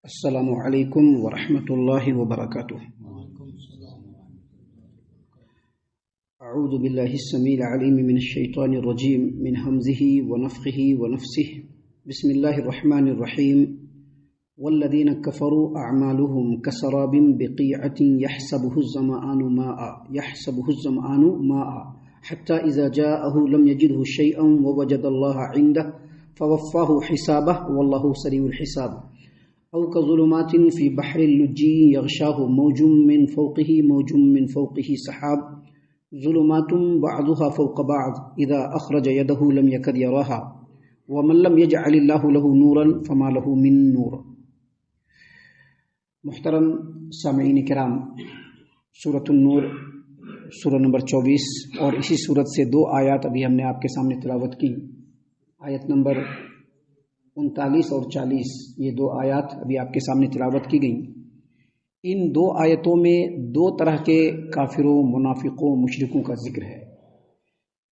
السلام علیکم ورحمۃ اللہ وبرکاتہ۔ اعوذ باللہ السمیع العلیم من الشیطان الرجیم من ہمزہ ونفخہ ونفثہ۔ بسم اللہ الرحمن الرحیم۔ والذین کفروا اعمالهم کسراب بقیعۃ یحسبہ الظمآن ماء حتی اذا جاءہ لم یجدہ شیئا ووجد اللہ عندہ فوفاہ حسابہ واللہ سریع الحساب۔ او كظلمات في بحر اللجي يغشاه موج من فوقه سحاب ظلمات بعضها فوق بعض إذا أخرج يده لم يكد يراها ومن لم يجعل الله له نورا فما له من نور۔ محترم سامعین کرام، سورۃ النور سورہ نمبر 24 اور اسی سورت سے دو آیات ابھی ہم نے آپ کے سامنے تلاوت کی۔ آیت نمبر 39 اور 40، یہ دو آیات ابھی آپ کے سامنے تلاوت کی گئیں۔ ان دو آیتوں میں دو طرح کے کافروں، منافقوں، مشرکوں کا ذکر ہے۔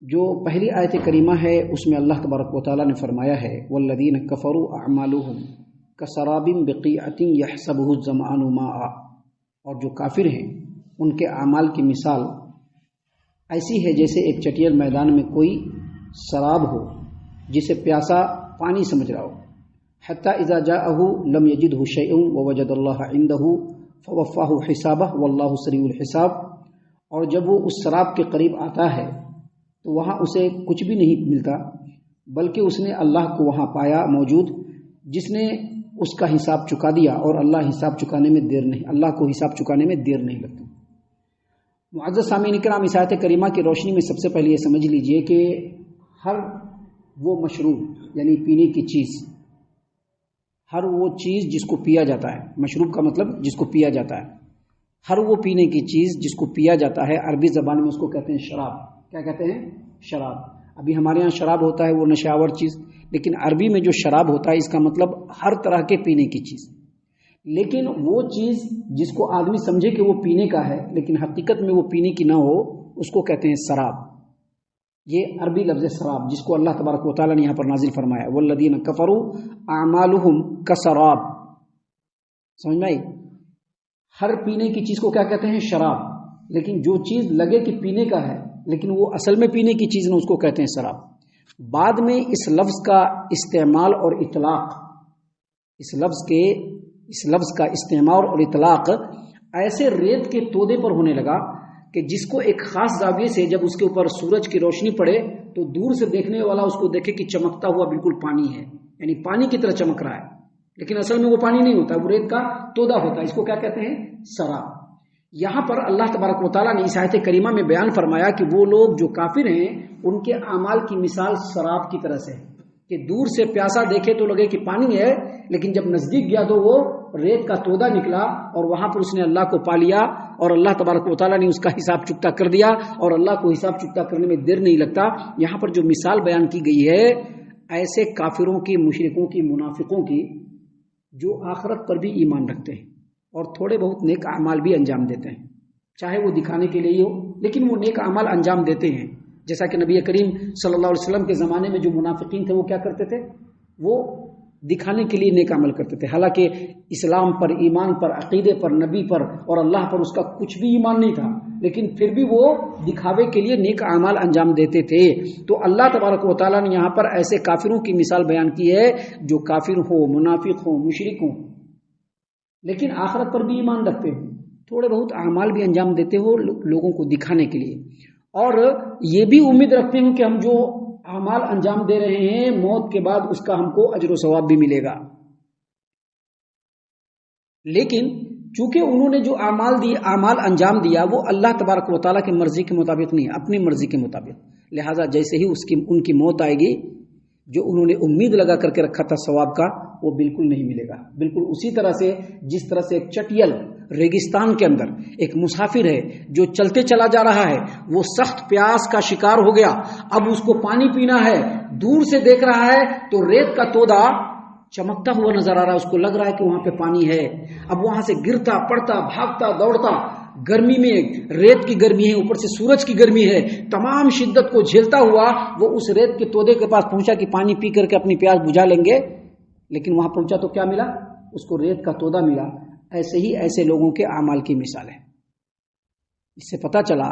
جو پہلی آیت کریمہ ہے اس میں اللہ تبارک و تعالیٰ نے فرمایا ہے والذین کفروا اعمالهم کسراب بقیعۃ یحسبہ الظمآن ماء، اور جو کافر ہیں ان کے اعمال کی مثال ایسی ہے جیسے ایک چٹیل میدان میں کوئی سراب ہو جسے پیاسا پانی سمجھ رہا ہو۔ حتی اذا جاءہ لم یجدہ شیئا ووجد اللہ عندہ فوفاہ حسابہ واللہ سریع الحساب، اور جب وہ اس سراب کے قریب آتا ہے تو وہاں اسے کچھ بھی نہیں ملتا، بلکہ اس نے اللہ کو وہاں پایا موجود جس نے اس کا حساب چکا دیا، اور اللہ کو حساب چکانے میں دیر نہیں لگتی۔ معزز سامعین کرام، اس آیت کریمہ کی روشنی میں سب سے پہلے یہ سمجھ لیجئے کہ ہر وہ مشروب یعنی پینے کی چیز، ہر وہ چیز جس کو پیا جاتا ہے، مشروب کا مطلب جس کو پیا جاتا ہے، ہر وہ پینے کی چیز جس کو پیا جاتا ہے، عربی زبان میں اس کو کہتے ہیں شراب۔ کیا کہتے ہیں؟ شراب۔ ابھی ہمارے ہاں شراب ہوتا ہے وہ نشہ آور چیز، لیکن عربی میں جو شراب ہوتا ہے اس کا مطلب ہر طرح کے پینے کی چیز۔ لیکن وہ چیز جس کو آدمی سمجھے کہ وہ پینے کا ہے لیکن حقیقت میں وہ پینے کی نہ ہو، اس کو کہتے ہیں سراب۔ یہ عربی لفظ سراب جس کو اللہ تبارک و تعالیٰ نے یہاں پر نازل فرمایا والذین کفروا اعمالهم کسراب۔ سمجھ میں آئی؟ ہر پینے کی چیز کو کیا کہتے ہیں؟ شراب۔ لیکن جو چیز لگے کہ پینے کا ہے لیکن وہ اصل میں پینے کی چیز نہ، اس کو کہتے ہیں سراب۔ بعد میں اس لفظ کا استعمال اور اطلاق، اس لفظ کا استعمال اور اطلاق ایسے ریت کے تودے پر ہونے لگا کہ جس کو ایک خاص زاویے سے جب اس کے اوپر سورج کی روشنی پڑے تو دور سے دیکھنے والا اس کو دیکھے کہ چمکتا ہوا بالکل پانی ہے، یعنی پانی کی طرح چمک رہا ہے، لیکن اصل میں وہ پانی نہیں ہوتا، وہ ریت کا تودا ہوتا ہے۔ اس کو کیا کہتے ہیں؟ سراب۔ یہاں پر اللہ تبارک و تعالیٰ نے اس آیت کریمہ میں بیان فرمایا کہ وہ لوگ جو کافر ہیں ان کے اعمال کی مثال سراب کی طرح سے ہے کہ دور سے پیاسا دیکھے تو لگے کہ پانی ہے، لیکن جب نزدیک گیا تو وہ ریت کا تودا نکلا، اور وہاں پر اس نے اللہ کو پا لیا، اور اللہ تبارک و تعالیٰ نے اس کا حساب چکتا کر دیا، اور اللہ کو حساب چکتا کرنے میں دیر نہیں لگتا۔ یہاں پر جو مثال بیان کی گئی ہے ایسے کافروں کی، مشرکوں کی، منافقوں کی جو آخرت پر بھی ایمان رکھتے ہیں اور تھوڑے بہت نیک اعمال بھی انجام دیتے ہیں، چاہے وہ دکھانے کے لیے ہی ہو، لیکن وہ نیک اعمال انجام دیتے ہیں۔ جیسا کہ نبی کریم صلی اللہ علیہ وسلم کے زمانے میں جو منافقین تھے وہ کیا کرتے تھے؟ وہ دکھانے کے لیے نیک عمل کرتے تھے، حالانکہ اسلام پر، ایمان پر، عقیدے پر، نبی پر اور اللہ پر اس کا کچھ بھی ایمان نہیں تھا، لیکن پھر بھی وہ دکھاوے کے لیے نیک اعمال انجام دیتے تھے۔ تو اللہ تبارک و تعالیٰ نے یہاں پر ایسے کافروں کی مثال بیان کی ہے جو کافر ہو، منافق ہو، مشرک ہو، لیکن آخرت پر بھی ایمان رکھتے ہو، تھوڑے بہت اعمال بھی انجام دیتے ہو لوگوں کو دکھانے کے لیے، اور یہ بھی امید رکھتے ہوں کہ ہم جو اعمال انجام دے رہے ہیں موت کے بعد اس کا ہم کو اجر و ثواب بھی ملے گا۔ لیکن چونکہ انہوں نے جو اعمال انجام دیا وہ اللہ تبارک و تعالیٰ کی مرضی کے مطابق نہیں، اپنی مرضی کے مطابق، لہٰذا جیسے ہی ان کی موت آئے گی جو انہوں نے امید لگا کر کے رکھا تھا ثواب کا، وہ بالکل نہیں ملے گا۔ بالکل اسی طرح سے جس طرح سے ایک چٹیل ریگستان کے اندر ایک مسافر ہے جو چلتے چلا جا رہا ہے، وہ سخت پیاس کا شکار ہو گیا، اب اس کو پانی پینا ہے، دور سے دیکھ رہا ہے تو ریت کا تودا چمکتا ہوا نظر آ رہا ہے، اس کو لگ رہا ہے کہ وہاں پہ پانی ہے، اب وہاں سے گرتا پڑتا بھاگتا دوڑتا، گرمی میں ریت کی گرمی ہے، اوپر سے سورج کی گرمی ہے، تمام شدت کو جھیلتا ہوا وہ اس ریت کے تودے کے پاس پہنچا کہ پانی پی کر کے اپنی پیاس بجھا لیں گے، لیکن وہاں پہنچا تو کیا ملا؟ اس کو ریت کا تودا ملا، ایسے ہی ایسے لوگوں کے اعمال کی مثال ہے۔ اس سے پتہ چلا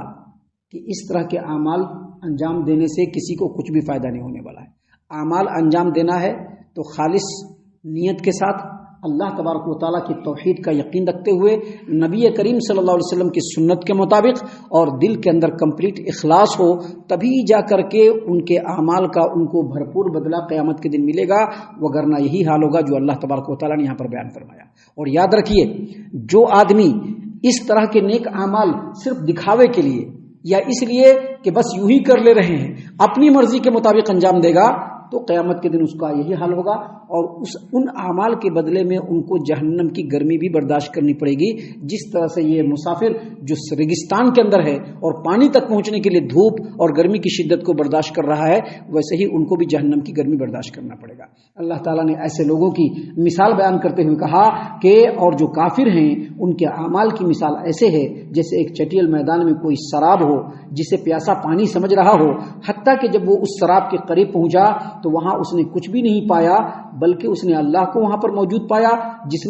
کہ اس طرح کے اعمال انجام دینے سے کسی کو کچھ بھی فائدہ نہیں ہونے والا ہے۔ اعمال انجام دینا ہے تو خالص نیت کے ساتھ، اللہ تبارک و تعالیٰ کی توحید کا یقین رکھتے ہوئے، نبی کریم صلی اللہ علیہ وسلم کی سنت کے مطابق، اور دل کے اندر کمپلیٹ اخلاص ہو، تبھی جا کر کے ان کے اعمال کا ان کو بھرپور بدلہ قیامت کے دن ملے گا، وگرنہ یہی حال ہوگا جو اللہ تبارک و تعالیٰ نے یہاں پر بیان فرمایا۔ اور یاد رکھیے، جو آدمی اس طرح کے نیک اعمال صرف دکھاوے کے لیے یا اس لیے کہ بس یوں ہی کر لے رہے ہیں، اپنی مرضی کے مطابق انجام دے گا، تو قیامت کے دن اس کا یہی حال ہوگا، اور ان اعمال کے بدلے میں ان کو جہنم کی گرمی بھی برداشت کرنی پڑے گی۔ جس طرح سے یہ مسافر جو ریگستان کے اندر ہے اور پانی تک پہنچنے کے لیے دھوپ اور گرمی کی شدت کو برداشت کر رہا ہے، ویسے ہی ان کو بھی جہنم کی گرمی برداشت کرنا پڑے گا۔ اللہ تعالیٰ نے ایسے لوگوں کی مثال بیان کرتے ہوئے کہا کہ اور جو کافر ہیں ان کے اعمال کی مثال ایسے ہے جیسے ایک چٹیل میدان میں کوئی سراب ہو جسے پیاسا پانی سمجھ رہا ہو، حتیٰ کہ جب وہ اس سراب کے قریب پہنچا تو وہاں اس نے کچھ بھی نہیں پایا، بلکہ اس نے اللہ کو وہاں پر موجود پایا جس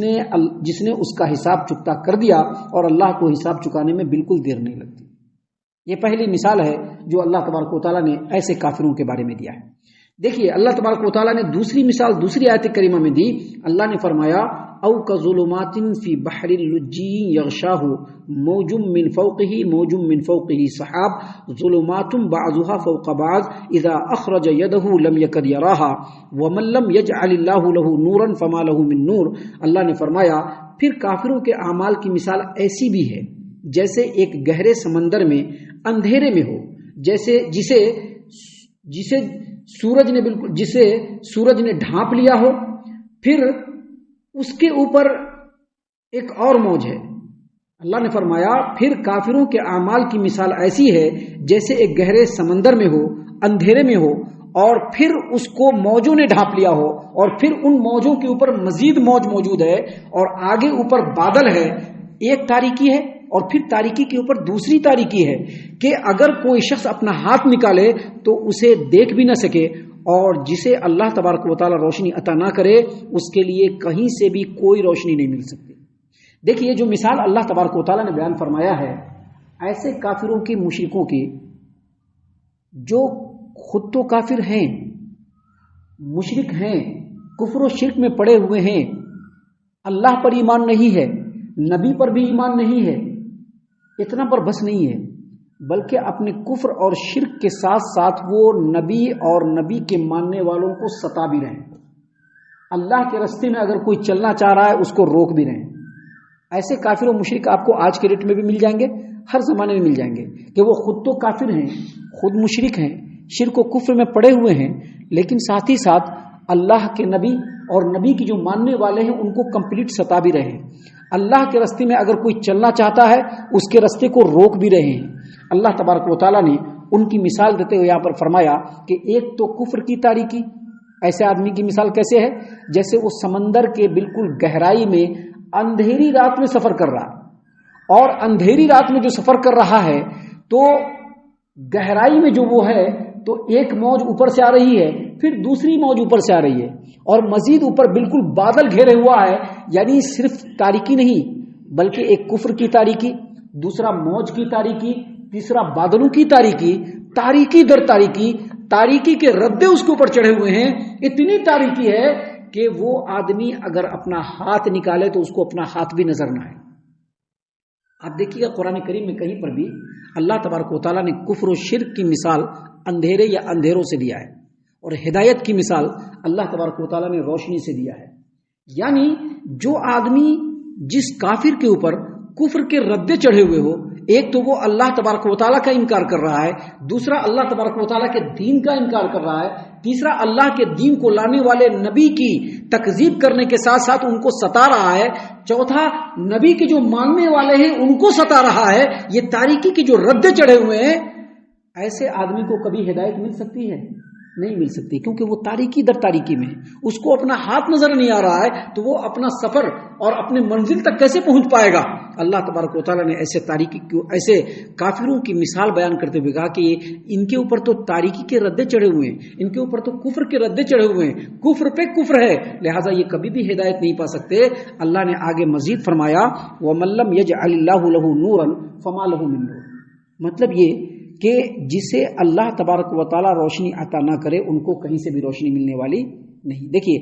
نے اس کا حساب چکتا کر دیا، اور اللہ کو حساب چکانے میں بالکل دیر نہیں لگتی۔ یہ پہلی مثال ہے جو اللہ تبارک و تعالیٰ نے ایسے کافروں کے بارے میں دیا ہے۔ دیکھیے اللہ تبارک و تعالیٰ نے دوسری مثال دوسری آیت کریمہ میں دی۔ اللہ نے فرمایا او کظلمات فی بحر اللجی یغشاہ موج من فوقہ سحاب ظلمات بعضها فوق بعض اذا اخرج يده لم يكد يراها ومن لم يجعل الله له نورا فما له من نور۔ اللہ نے فرمایا پھر کافروں کے اعمال کی مثال ایسی بھی ہے جیسے ایک گہرے سمندر میں اندھیرے میں ہو، جسے سورج نے ڈھانپ لیا ہو، پھر اس کے اوپر ایک اور موج ہے۔ اللہ نے فرمایا پھر کافروں کے اعمال کی مثال ایسی ہے جیسے ایک گہرے سمندر میں ہو، اندھیرے میں ہو، اور پھر اس کو موجوں نے ڈھانپ لیا ہو، اور پھر ان موجوں کے اوپر مزید موج موجود ہے، اور آگے اوپر بادل ہے، ایک تاریکی ہے اور پھر تاریکی کے اوپر دوسری تاریکی ہے کہ اگر کوئی شخص اپنا ہاتھ نکالے تو اسے دیکھ بھی نہ سکے، اور جسے اللہ تبارک و تعالی روشنی عطا نہ کرے اس کے لیے کہیں سے بھی کوئی روشنی نہیں مل سکتی۔ دیکھیے جو مثال اللہ تبارک و تعالی نے بیان فرمایا ہے ایسے کافروں کی، مشرکوں کی، جو خود تو کافر ہیں، مشرک ہیں، کفر و شرک میں پڑے ہوئے ہیں، اللہ پر ایمان نہیں ہے، نبی پر بھی ایمان نہیں ہے، اتنا پر بس نہیں ہے، بلکہ اپنے کفر اور شرک کے ساتھ ساتھ وہ نبی اور نبی کے ماننے والوں کو ستا بھی رہے ہیں، اللہ کے راستے میں اگر کوئی چلنا چاہ رہا ہے اس کو روک بھی رہے ہیں۔ ایسے کافر و مشرک آپ کو آج کے ڈیٹ میں بھی مل جائیں گے، ہر زمانے میں مل جائیں گے، کہ وہ خود تو کافر ہیں، خود مشرک ہیں، شرک و کفر میں پڑے ہوئے ہیں، لیکن ساتھ ہی ساتھ اللہ کے نبی اور نبی کی جو ماننے والے ہیں ان کو کمپلیٹ ستا بھی رہے ہیں۔ اللہ کے راستے میں اگر کوئی چلنا چاہتا ہے اس کے راستے کو روک بھی رہے ہیں۔ اللہ تبارک و تعالیٰ نے ان کی مثال دیتے ہوئے یہاں پر فرمایا کہ ایک تو کفر کی تاریکی، ایسے آدمی کی مثال کیسے ہے؟ جیسے وہ سمندر کے بالکل گہرائی میں اندھیری رات میں سفر کر رہا، اور اندھیری رات میں جو سفر کر رہا ہے تو گہرائی میں جو وہ ہے تو ایک موج اوپر سے آ رہی ہے، پھر دوسری موج اوپر سے آ رہی ہے، اور مزید اوپر بالکل بادل گھیرے ہوا ہے، یعنی صرف تاریکی نہیں بلکہ ایک کفر کی تاریکی، دوسرا موج کی تاریکی، تیسرا بادلوں کی تاریکی، تاریکی در تاریکی، تاریکی کے ردے اس کے اوپر چڑھے ہوئے ہیں، اتنی تاریکی ہے کہ وہ آدمی اگر اپنا ہاتھ نکالے تو اس کو اپنا ہاتھ بھی نظر نہ آئے۔ آپ دیکھیے گا قرآن کریم میں کہیں پر بھی اللہ تبارک و تعالیٰ نے کفر و شرک کی مثال اندھیرے یا اندھیروں سے دیا ہے، اور ہدایت کی مثال اللہ تبارک و تعالیٰ نے روشنی سے دیا ہے۔ یعنی جو آدمی جس کافر کے اوپر کفر کے ردے چڑھے ہوئے ہو، ایک تو وہ اللہ تبارک و تعالیٰ کا انکار کر رہا ہے، دوسرا اللہ تبارک و تعالیٰ کے دین کا انکار کر رہا ہے، تیسرا اللہ کے دین کو لانے والے نبی کی تکذیب کرنے کے ساتھ ساتھ ان کو ستا رہا ہے، چوتھا نبی کے جو ماننے والے ہیں ان کو ستا رہا ہے، یہ تاریکی کے جو ردے چڑھے ہوئے ہیں، ایسے آدمی کو کبھی ہدایت مل سکتی ہے؟ نہیں مل سکتی، کیونکہ وہ تاریکی در تاریکی میں ہے، اس کو اپنا ہاتھ نظر نہیں آ رہا ہے، تو وہ اپنا سفر اور اپنے منزل تک کیسے پہنچ پائے گا؟ اللہ تبارک و تعالیٰ نے ایسے تاریکی کو، ایسے کافروں کی مثال بیان کرتے ہوئے کہا کہ ان کے اوپر تو تاریکی کے ردے چڑھے ہوئے ہیں، ان کے اوپر تو کفر کے ردے چڑھے ہوئے ہیں، کفر پہ کفر ہے، لہٰذا یہ کبھی بھی ہدایت نہیں پا سکتے۔ اللہ نے آگے مزید فرمایا وَمَن لَّمْ يَجْعَلِ اللَّهُ لَهُ نُورًا فَمَا لَهُ مِن نُور، مطلب یہ کہ جسے اللہ تبارک و تعالیٰ روشنی عطا نہ کرے ان کو کہیں سے بھی روشنی ملنے والی نہیں۔ دیکھیے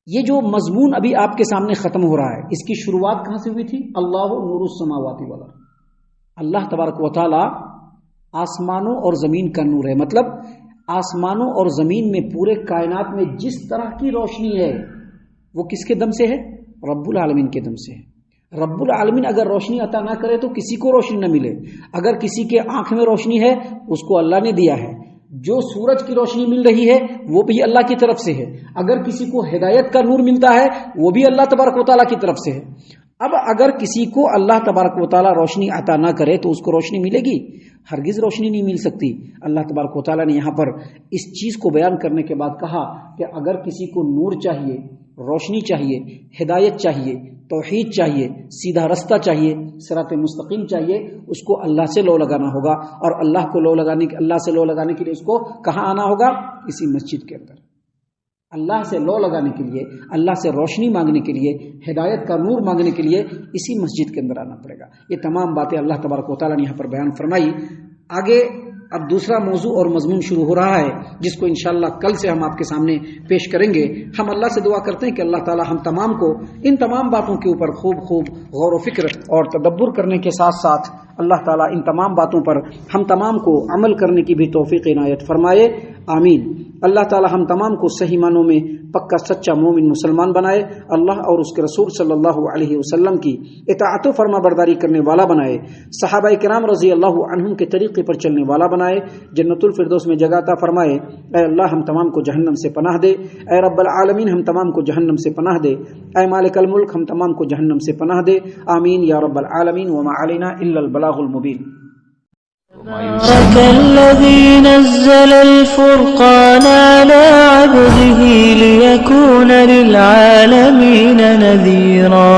یہ جو مضمون ابھی آپ کے سامنے ختم ہو رہا ہے، اس کی شروعات کہاں سے ہوئی تھی؟ اللہ نور السماوات والارض، اللہ تبارک و تعالیٰ آسمانوں اور زمین کا نور ہے، مطلب آسمانوں اور زمین میں پورے کائنات میں جس طرح کی روشنی ہے وہ کس کے دم سے ہے؟ رب العالمین کے دم سے ہے۔ رب العالمین اگر روشنی عطا نہ کرے تو کسی کو روشنی نہ ملے، اگر کسی کے آنکھ میں روشنی ہے اس کو اللہ نے دیا ہے، جو سورج کی روشنی مل رہی ہے وہ بھی اللہ کی طرف سے ہے، اگر کسی کو ہدایت کا نور ملتا ہے وہ بھی اللہ تبارک و تعالیٰ کی طرف سے ہے۔ اب اگر کسی کو اللہ تبارک و تعالیٰ روشنی عطا نہ کرے تو اس کو روشنی ملے گی؟ ہرگز روشنی نہیں مل سکتی۔ اللہ تبارک و تعالیٰ نے یہاں پر اس چیز کو بیان کرنے کے بعد کہا کہ اگر کسی کو نور چاہیے، روشنی چاہیے، ہدایت چاہیے، توحید چاہیے، سیدھا رستہ چاہیے، صراط مستقیم چاہیے، اس کو اللہ سے لو لگانا ہوگا، اور اللہ سے لو لگانے کے لیے اس کو کہاں آنا ہوگا؟ اسی مسجد کے اندر۔ اللہ سے لو لگانے کے لیے، اللہ سے روشنی مانگنے کے لیے، ہدایت کا نور مانگنے کے لیے اسی مسجد کے اندر آنا پڑے گا۔ یہ تمام باتیں اللہ تبارک و تعالیٰ نے یہاں پر بیان فرمائی۔ آگے اب دوسرا موضوع اور مضمون شروع ہو رہا ہے جس کو انشاءاللہ کل سے ہم آپ کے سامنے پیش کریں گے۔ ہم اللہ سے دعا کرتے ہیں کہ اللہ تعالی ہم تمام کو ان تمام باتوں کے اوپر خوب غور و فکر اور تدبر کرنے کے ساتھ ساتھ اللہ تعالی ان تمام باتوں پر ہم تمام کو عمل کرنے کی بھی توفیق عنایت فرمائے، آمین۔ اللہ تعالی ہم تمام کو صحیح معنوں میں پکا سچا مومن مسلمان بنائے، اللہ اور اس کے رسول صلی اللہ علیہ وسلم کی اطاعت و فرما برداری کرنے والا بنائے، صحابہ کرام رضی اللہ عنہم کے طریقے پر چلنے والا بنائے، جنت الفردوس میں جگہ عطا فرمائے۔ اے اللہ ہم تمام کو جہنم سے پناہ دے، اے رب العالمین ہم تمام کو جہنم سے پناہ دے، اے مالک الملک ہم تمام کو جہنم سے پناہ دے، آمین یا رب العالمین۔ وما علینا الا البلاغ المبین۔ تبارك الذي نزل الفرقان على عبده ليكون للعالمين نذيرا